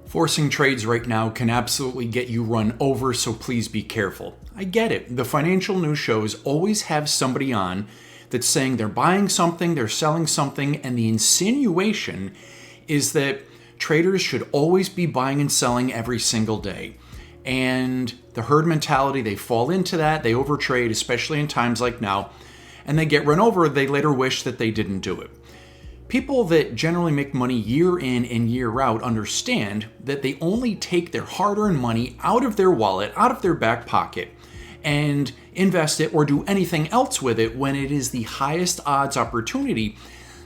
Forcing trades right now can absolutely get you run over, so please be careful. I get it. The financial news shows always have somebody on that's saying they're buying something, they're selling something, and the insinuation is that traders should always be buying and selling every single day. And the herd mentality, they fall into that, they overtrade, especially in times like now, and they get run over. They later wish that they didn't do it. People that generally make money year in and year out understand that they only take their hard-earned money out of their wallet, out of their back pocket, and invest it or do anything else with it when it is the highest odds opportunity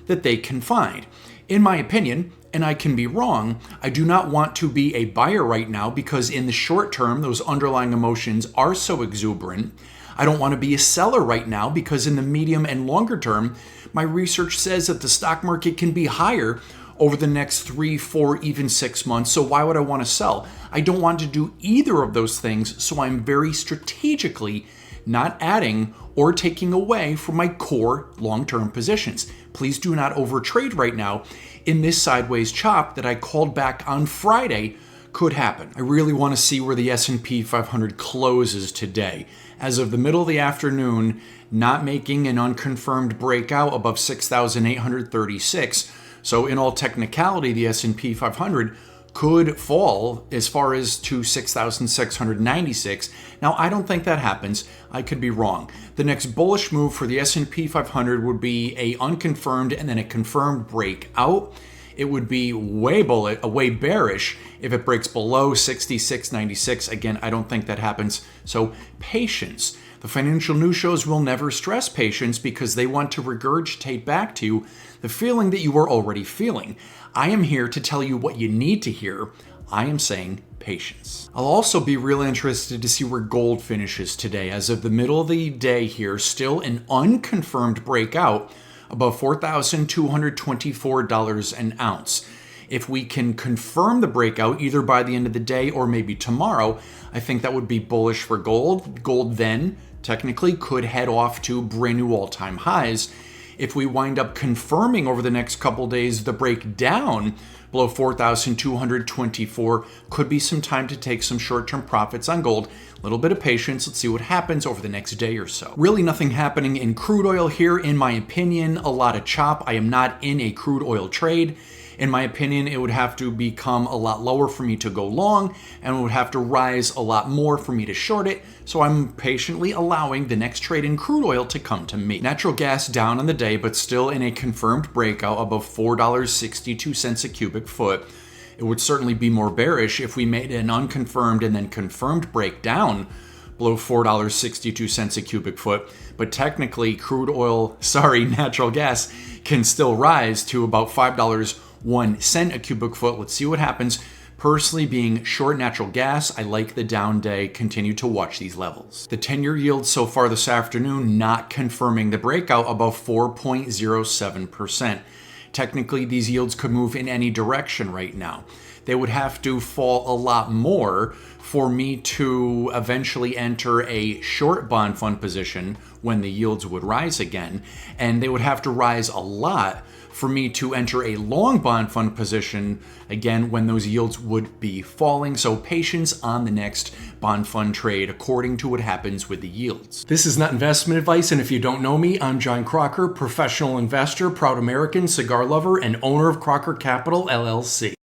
that they can find. In my opinion, and I can be wrong, I do not want to be a buyer right now because in the short term, those underlying emotions are so exuberant. I don't want to be a seller right now because in the medium and longer term, my research says that the stock market can be higher over the next 3, 4, even 6 months. So why would I want to sell? I don't want to do either of those things. So I'm very strategically not adding or taking away from my core long-term positions. Please do not overtrade right now in this sideways chop that I called back on Friday could happen. I really want to see where the S&P 500 closes today. As of the middle of the afternoon, not making an unconfirmed breakout above 6,836. So in all technicality, the S&P 500 could fall as far as to 6,696. Now, I don't think that happens. I could be wrong. The next bullish move for the S&P 500 would be a unconfirmed and then a confirmed breakout. It would be way bearish if it breaks below 66.96. Again, I don't think that happens. So patience. The financial news shows will never stress patience because they want to regurgitate back to you the feeling that you are already feeling. I am here to tell you what you need to hear. I am saying patience. I'll also be really interested to see where gold finishes today. As of the middle of the day here, still an unconfirmed breakout above $4,224 an ounce. If we can confirm the breakout either by the end of the day or maybe tomorrow, I think that would be bullish for gold. Gold then technically could head off to brand new all-time highs. If we wind up confirming over the next couple days the breakdown below 4,224, could be some time to take some short-term profits on gold. A little bit of patience. Let's see what happens over the next day or so. Really nothing happening in crude oil here, in my opinion. A lot of chop. I am not in a crude oil trade. In my opinion, it would have to become a lot lower for me to go long, and it would have to rise a lot more for me to short it. So I'm patiently allowing the next trade in crude oil to come to me. Natural gas down on the day, but still in a confirmed breakout above $4.62 a cubic foot. It would certainly be more bearish if we made an unconfirmed and then confirmed breakdown below $4.62 a cubic foot. But technically, natural gas can still rise to about $5.01 a cubic foot. Let's see what happens. Personally, being short natural gas, I like the down day. Continue to watch these levels. The 10-year yield so far this afternoon not confirming the breakout above 4.07%. Technically, these yields could move in any direction right now. They would have to fall a lot more for me to eventually enter a short bond fund position when the yields would rise again. And they would have to rise a lot for me to enter a long bond fund position again when those yields would be falling. So patience on the next bond fund trade according to what happens with the yields. This is not investment advice, and if you don't know me, I'm John Crocker, professional investor, proud American, cigar lover, and owner of Crocker Capital, LLC.